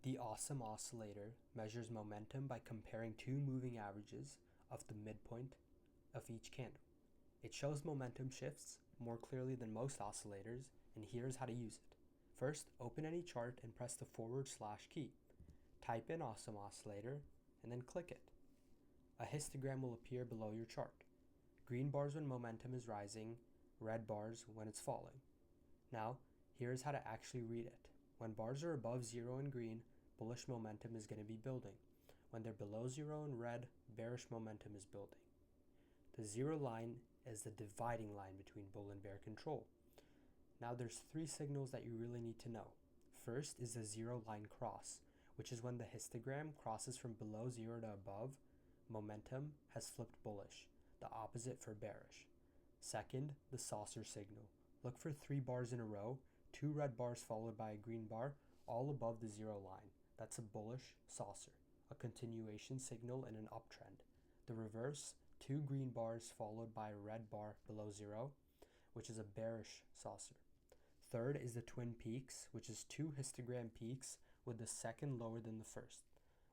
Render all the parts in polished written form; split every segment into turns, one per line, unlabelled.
The Awesome Oscillator measures momentum by comparing two moving averages of the midpoint of each candle. It shows momentum shifts more clearly than most oscillators, and here's how to use it. First, open any chart and press the / key. Type in Awesome Oscillator and then click it. A histogram will appear below your chart. Green bars when momentum is rising, red bars when it's falling. Now, here's how to actually read it. When bars are above 0 in green, bullish momentum is going to be building. When they're below 0 in red, bearish momentum is building. The 0 line is the dividing line between bull and bear control. Now there's 3 signals that you really need to know. First is the 0 line cross, which is when the histogram crosses from below 0 to above, momentum has flipped bullish, the opposite for bearish. Second, the saucer signal. Look for 3 bars in a row, 2 red bars followed by a green bar, all above the 0 line. That's a bullish saucer, a continuation signal in an uptrend. The reverse, 2 green bars followed by a red bar below 0, which is a bearish saucer. Third is the twin peaks, which is 2 histogram peaks with the second lower than the first.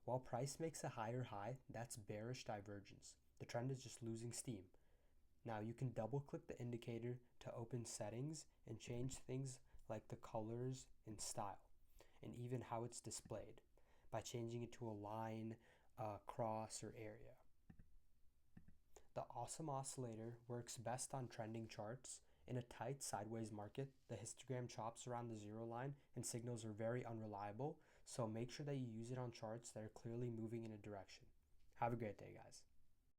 While price makes a higher high, that's bearish divergence. The trend is just losing steam. Now you can double click the indicator to open settings and change things like the colors and style, and even how it's displayed by changing it to a line, cross, or area. The Awesome Oscillator works best on trending charts. In a tight sideways market, the histogram chops around the 0 line and signals are very unreliable, so make sure that you use it on charts that are clearly moving in a direction. Have a great day, guys.